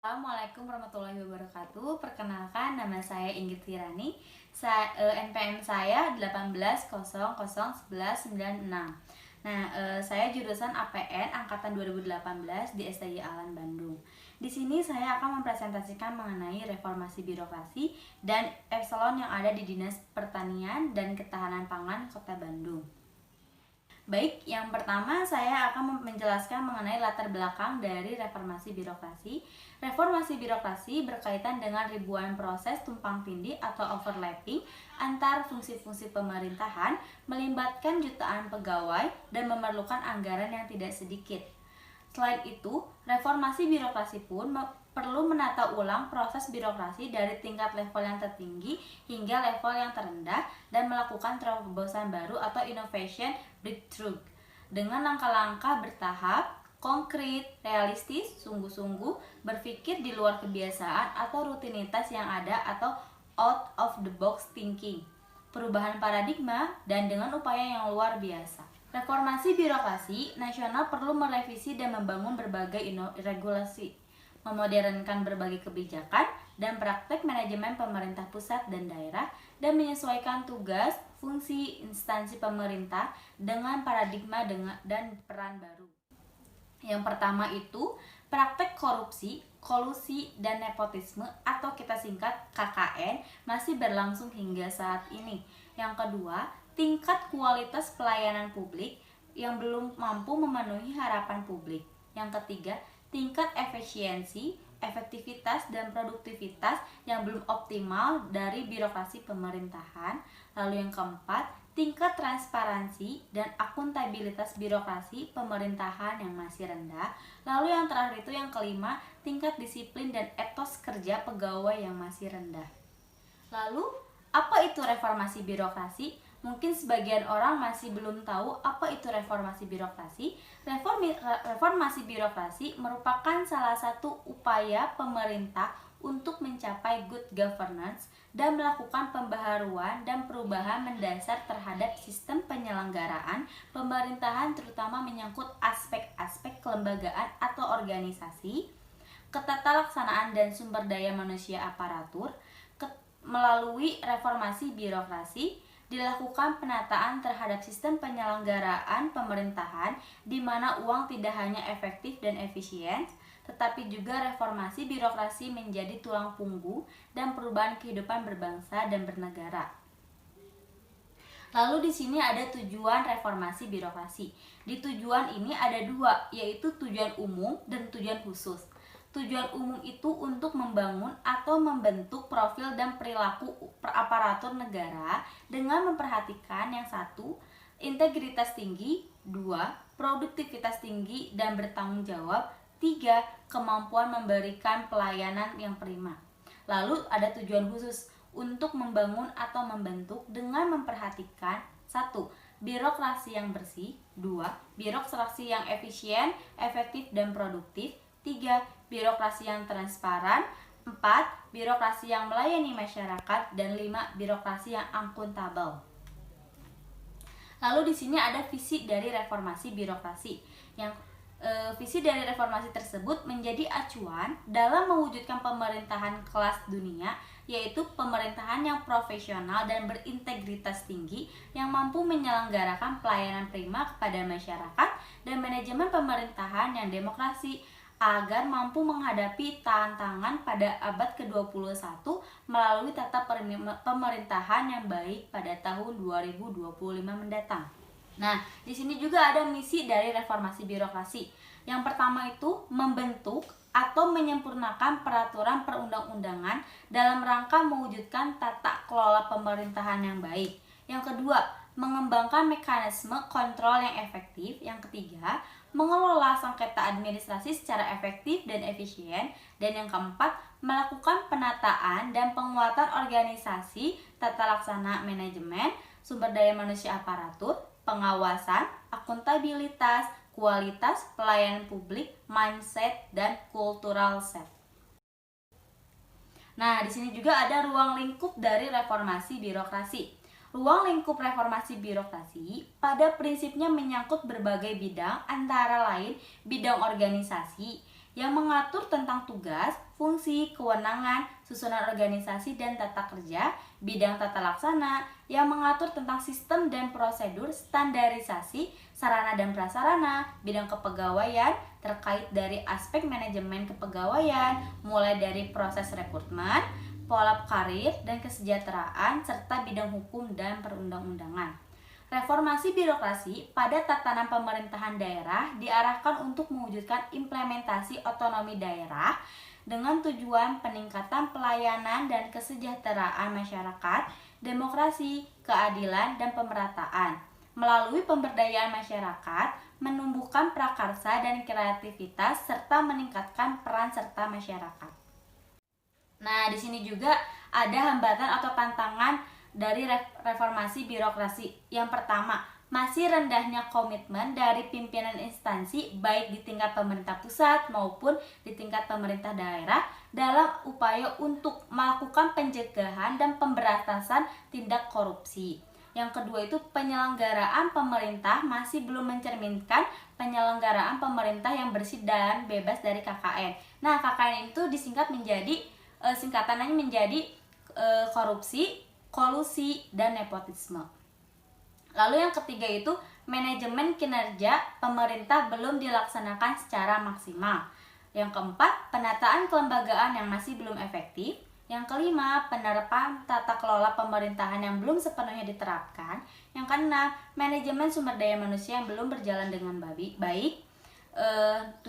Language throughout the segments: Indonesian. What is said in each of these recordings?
Assalamualaikum warahmatullahi wabarakatuh. Perkenalkan, nama saya Inggit Tirani. NPM saya 18001196. Saya jurusan APN angkatan 2018 di STI Alan Bandung. Di sini saya akan mempresentasikan mengenai reformasi birokrasi dan eselon yang ada di Dinas Pertanian dan Ketahanan Pangan Kota Bandung. Baik, yang pertama saya akan menjelaskan mengenai latar belakang dari reformasi birokrasi. Reformasi birokrasi berkaitan dengan ribuan proses tumpang tindih atau overlapping antar fungsi-fungsi pemerintahan, melibatkan jutaan pegawai dan memerlukan anggaran yang tidak sedikit. Selain itu, reformasi birokrasi pun perlu menata ulang proses birokrasi dari tingkat level yang tertinggi hingga level yang terendah dan melakukan terobosan baru atau innovation breakthrough dengan langkah-langkah bertahap, konkret, realistis, sungguh-sungguh, berpikir di luar kebiasaan atau rutinitas yang ada atau out of the box thinking, perubahan paradigma, dan dengan upaya yang luar biasa. Reformasi birokrasi nasional perlu merevisi dan membangun berbagai regulasi, memodernkan berbagai kebijakan dan praktek manajemen pemerintah pusat dan daerah, dan menyesuaikan tugas, fungsi instansi pemerintah dengan paradigma dan peran baru. Yang pertama itu praktek korupsi, kolusi, dan nepotisme atau kita singkat KKN masih berlangsung hingga saat ini. Yang kedua, tingkat kualitas pelayanan publik yang belum mampu memenuhi harapan publik. Yang ketiga, tingkat efisiensi, efektivitas, dan produktivitas yang belum optimal dari birokrasi pemerintahan. Lalu yang keempat, tingkat transparansi dan akuntabilitas birokrasi pemerintahan yang masih rendah. Lalu yang terakhir itu yang kelima, tingkat disiplin dan etos kerja pegawai yang masih rendah. Lalu, apa itu reformasi birokrasi? Mungkin sebagian orang masih belum tahu apa itu reformasi birokrasi. Reformasi birokrasi merupakan salah satu upaya pemerintah untuk mencapai good governance dan melakukan pembaharuan dan perubahan mendasar terhadap sistem penyelenggaraan pemerintahan, terutama menyangkut aspek-aspek kelembagaan atau organisasi, ketata laksanaan dan sumber daya manusia aparatur. Melalui reformasi birokrasi dilakukan penataan terhadap sistem penyelenggaraan pemerintahan di mana uang tidak hanya efektif dan efisien, tetapi juga reformasi birokrasi menjadi tulang punggung dan perubahan kehidupan berbangsa dan bernegara. Lalu di sini ada tujuan reformasi birokrasi. Di tujuan ini ada dua, yaitu tujuan umum dan tujuan khusus. Tujuan umum itu untuk membangun atau membentuk profil dan perilaku aparatur negara dengan memperhatikan yang satu, integritas tinggi, dua, produktivitas tinggi dan bertanggung jawab, tiga, kemampuan memberikan pelayanan yang prima. Lalu ada tujuan khusus untuk membangun atau membentuk dengan memperhatikan satu, birokrasi yang bersih, dua, birokrasi yang efisien, efektif dan produktif, tiga, birokrasi yang transparan, empat, birokrasi yang melayani masyarakat, dan lima, birokrasi yang akuntabel. Lalu di sini ada visi dari reformasi birokrasi. Visi dari reformasi tersebut menjadi acuan dalam mewujudkan pemerintahan kelas dunia, yaitu pemerintahan yang profesional dan berintegritas tinggi yang mampu menyelenggarakan pelayanan prima kepada masyarakat dan manajemen pemerintahan yang demokrasi agar mampu menghadapi tantangan pada abad ke-21 melalui tata pemerintahan yang baik pada tahun 2025 mendatang. Nah, di sini juga ada misi dari reformasi birokrasi. Yang pertama itu membentuk atau menyempurnakan peraturan perundang-undangan dalam rangka mewujudkan tata kelola pemerintahan yang baik. Yang kedua, mengembangkan mekanisme kontrol yang efektif. Yang ketiga, mengelola sengketa administrasi secara efektif dan efisien. Dan yang keempat, melakukan penataan dan penguatan organisasi, tata laksana manajemen, sumber daya manusia aparatur, pengawasan, akuntabilitas, kualitas, pelayanan publik, mindset, dan cultural set. Nah, di sini juga ada ruang lingkup dari reformasi birokrasi. Ruang lingkup reformasi birokrasi pada prinsipnya menyangkut berbagai bidang, antara lain bidang organisasi, yang mengatur tentang tugas, fungsi, kewenangan, susunan organisasi dan tata kerja, bidang tata laksana, yang mengatur tentang sistem dan prosedur, standarisasi, sarana dan prasarana, bidang kepegawaian, terkait dari aspek manajemen kepegawaian, mulai dari proses rekrutmen, pola karir dan kesejahteraan, serta bidang hukum dan perundang-undangan. Reformasi birokrasi pada tatanan pemerintahan daerah diarahkan untuk mewujudkan implementasi otonomi daerah dengan tujuan peningkatan pelayanan dan kesejahteraan masyarakat, demokrasi, keadilan, dan pemerataan. Melalui pemberdayaan masyarakat, menumbuhkan prakarsa dan kreativitas, serta meningkatkan peran serta masyarakat. Nah, di sini juga ada hambatan atau tantangan dari reformasi birokrasi. Yang pertama, masih rendahnya komitmen dari pimpinan instansi baik di tingkat pemerintah pusat maupun di tingkat pemerintah daerah dalam upaya untuk melakukan pencegahan dan pemberantasan tindak korupsi. Yang kedua itu penyelenggaraan pemerintah masih belum mencerminkan penyelenggaraan pemerintah yang bersih dan bebas dari KKN. Nah, KKN itu disingkat menjadi singkatannya menjadi korupsi, kolusi, dan nepotisme. Lalu yang ketiga itu manajemen kinerja pemerintah belum dilaksanakan secara maksimal. Yang keempat, penataan kelembagaan yang masih belum efektif. Yang kelima, penerapan tata kelola pemerintahan yang belum sepenuhnya diterapkan. Yang keenam, manajemen sumber daya manusia yang belum berjalan dengan baik. 7.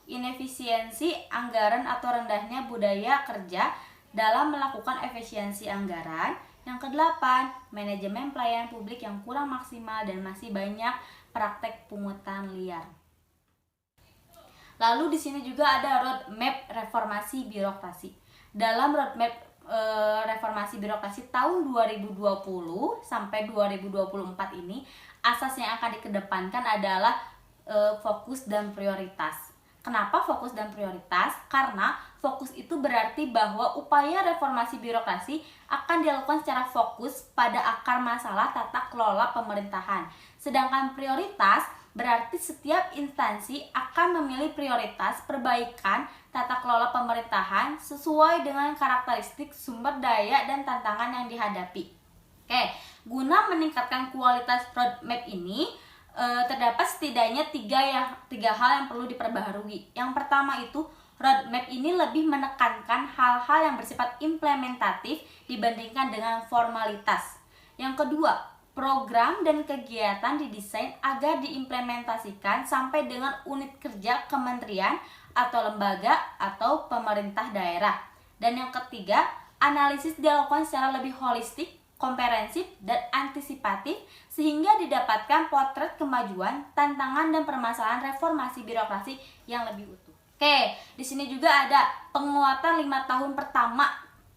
Inefisiensi anggaran atau rendahnya budaya kerja dalam melakukan efisiensi anggaran. Yang kedelapan, manajemen pelayanan publik yang kurang maksimal dan masih banyak praktek pungutan liar. Lalu di sini juga ada roadmap reformasi birokrasi. Dalam roadmap reformasi birokrasi tahun 2020 sampai 2024 ini, asas yang akan dikedepankan adalah fokus dan prioritas. Kenapa fokus dan prioritas? Karena fokus itu berarti bahwa upaya reformasi birokrasi akan dilakukan secara fokus pada akar masalah tata kelola pemerintahan. Sedangkan prioritas berarti setiap instansi akan memilih prioritas perbaikan tata kelola pemerintahan sesuai dengan karakteristik sumber daya dan tantangan yang dihadapi. Guna meningkatkan kualitas roadmap ini, terdapat setidaknya tiga hal yang perlu diperbaharui. Yang pertama itu, roadmap ini lebih menekankan hal-hal yang bersifat implementatif dibandingkan dengan formalitas. Yang kedua, program dan kegiatan didesain agar diimplementasikan sampai dengan unit kerja kementerian atau lembaga atau pemerintah daerah. Dan yang ketiga, analisis dilakukan secara lebih holistik, komprehensif, dan antisipatif sehingga didapatkan potret kemajuan, tantangan, dan permasalahan reformasi birokrasi yang lebih utuh. Di sini juga ada penguatan 5 tahun pertama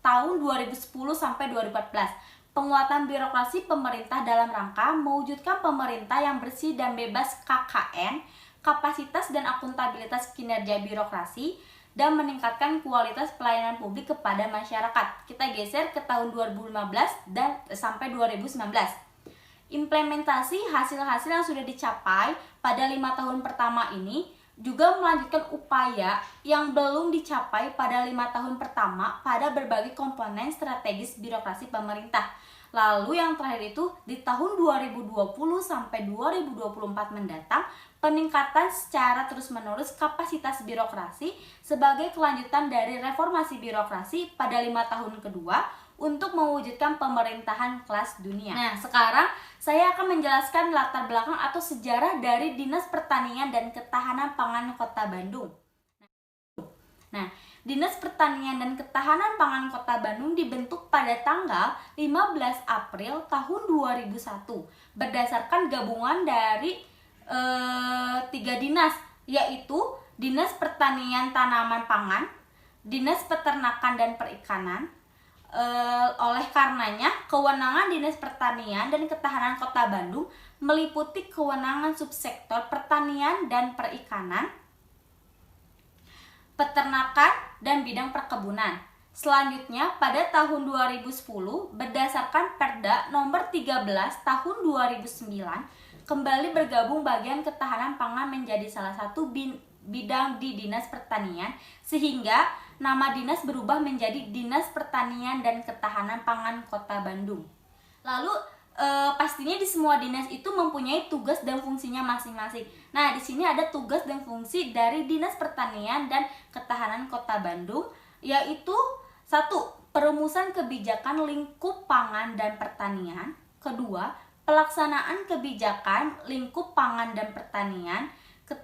tahun 2010 sampai 2014. Penguatan birokrasi pemerintah dalam rangka mewujudkan pemerintah yang bersih dan bebas KKN, kapasitas dan akuntabilitas kinerja birokrasi, dan meningkatkan kualitas pelayanan publik kepada masyarakat. Kita geser ke tahun 2015 dan sampai 2019. Implementasi hasil-hasil yang sudah dicapai pada 5 tahun pertama ini juga melanjutkan upaya yang belum dicapai pada 5 tahun pertama pada berbagai komponen strategis birokrasi pemerintah. Lalu yang terakhir itu di tahun 2020 sampai 2024 mendatang, peningkatan secara terus-menerus kapasitas birokrasi sebagai kelanjutan dari reformasi birokrasi pada 5 tahun kedua untuk mewujudkan pemerintahan kelas dunia. Nah, sekarang saya akan menjelaskan latar belakang atau sejarah dari Dinas Pertanian dan Ketahanan Pangan Kota Bandung. Nah, Dinas Pertanian dan Ketahanan Pangan Kota Bandung dibentuk pada tanggal 15 April tahun 2001 berdasarkan gabungan dari 3 dinas, yaitu Dinas Pertanian Tanaman Pangan, Dinas Peternakan dan Perikanan. Oleh karenanya, kewenangan Dinas Pertanian dan Ketahanan Kota Bandung meliputi kewenangan subsektor pertanian dan perikanan, peternakan, dan bidang perkebunan. Selanjutnya, pada tahun 2010, berdasarkan Perda nomor 13 tahun 2009, kembali bergabung bagian ketahanan pangan menjadi salah satu bidang di Dinas Pertanian, sehingga nama dinas berubah menjadi Dinas Pertanian dan Ketahanan Pangan Kota Bandung. Lalu pastinya di semua dinas itu mempunyai tugas dan fungsinya masing-masing. Nah, di sini ada tugas dan fungsi dari Dinas Pertanian dan Ketahanan Kota Bandung, yaitu 1. Perumusan kebijakan lingkup pangan dan pertanian. 2. Pelaksanaan kebijakan lingkup pangan dan pertanian. 3.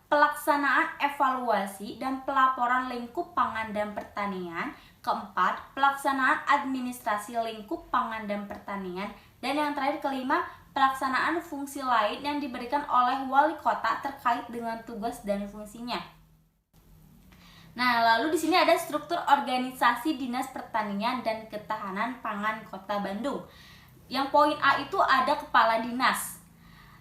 Pelaksanaan evaluasi dan pelaporan lingkup pangan dan pertanian. 4. Pelaksanaan administrasi lingkup pangan dan pertanian. Dan yang terakhir 5, pelaksanaan fungsi lain yang diberikan oleh wali kota terkait dengan tugas dan fungsinya. Nah, lalu di sini ada struktur organisasi Dinas Pertanian dan Ketahanan Pangan Kota Bandung. Yang poin A itu ada kepala dinas.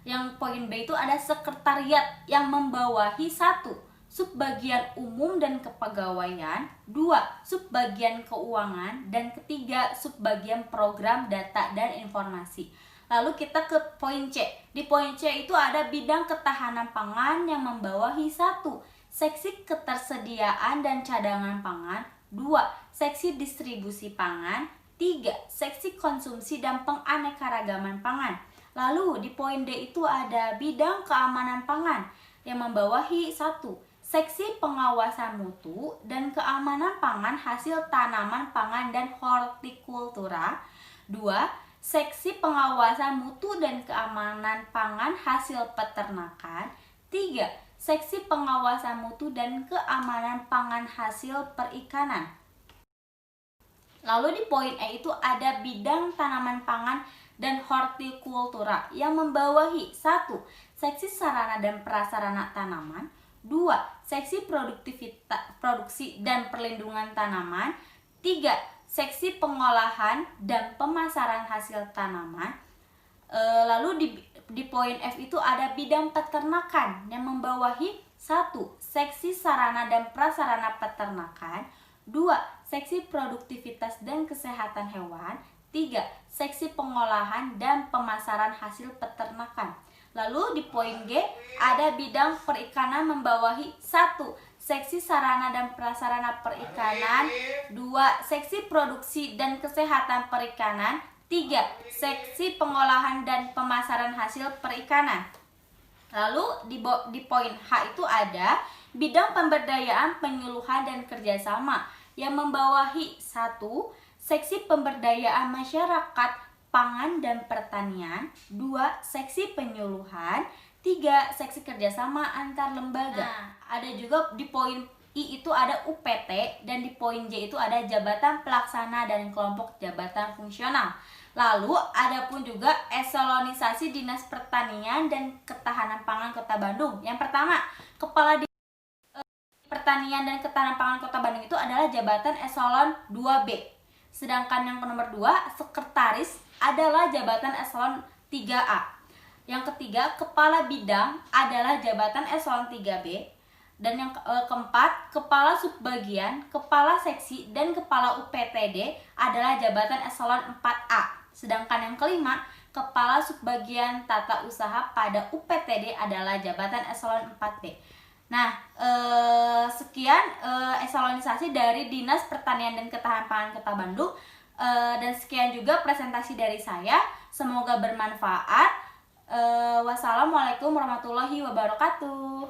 Yang poin B itu ada sekretariat yang membawahi 1. Subbagian umum dan kepegawaian, 2. Subbagian keuangan, dan 3. Subbagian program data dan informasi. Lalu kita ke poin C. Di poin C itu ada bidang ketahanan pangan yang membawahi 1. Seksi ketersediaan dan cadangan pangan, 2. Seksi distribusi pangan, 3. Seksi konsumsi dan penganekaragaman pangan. Lalu di poin D itu ada bidang keamanan pangan yang membawahi 1. Seksi pengawasan mutu dan keamanan pangan hasil tanaman pangan dan hortikultura, 2. Seksi pengawasan mutu dan keamanan pangan hasil peternakan, 3. Seksi pengawasan mutu dan keamanan pangan hasil perikanan. Lalu di poin E itu ada bidang tanaman pangan dan hortikultura yang membawahi 1. Seksi sarana dan prasarana tanaman, 2. Seksi produksi dan perlindungan tanaman, 3. Seksi pengolahan dan pemasaran hasil tanaman. Lalu di poin F itu ada bidang peternakan yang membawahi 1. Seksi sarana dan prasarana peternakan, 2. Seksi produktivitas dan kesehatan hewan, 3. Seksi pengolahan dan pemasaran hasil peternakan. Lalu di poin G ada bidang perikanan membawahi 1. Seksi sarana dan prasarana perikanan, 2. Seksi produksi dan kesehatan perikanan, 3. Seksi pengolahan dan pemasaran hasil perikanan. Lalu di poin H itu ada bidang pemberdayaan, penyuluhan, dan kerjasama yang membawahi 1. Seksi pemberdayaan masyarakat pangan dan pertanian, 2. Seksi penyuluhan, 3. Seksi kerjasama antar lembaga. Nah, ada juga di poin I itu ada UPT, dan di poin J itu ada jabatan pelaksana dan kelompok jabatan fungsional. Lalu ada pun juga eselonisasi Dinas Pertanian dan Ketahanan Pangan Kota Bandung. Yang pertama, Kepala Pertanian dan Ketahanan Pangan Kota Bandung itu adalah jabatan eselon 2B. Sedangkan yang nomor 2, sekretaris, adalah jabatan eselon 3A. Yang ketiga, kepala bidang adalah jabatan eselon 3B. Dan yang keempat, kepala subbagian, kepala seksi, dan kepala UPTD adalah jabatan eselon 4A. Sedangkan yang kelima, kepala subbagian tata usaha pada UPTD adalah jabatan eselon 4B. Nah, sekian eselonisasi dari Dinas Pertanian dan Ketahanan Pangan Kota Bandung. Dan sekian juga presentasi dari saya. Semoga bermanfaat. Wassalamualaikum warahmatullahi wabarakatuh.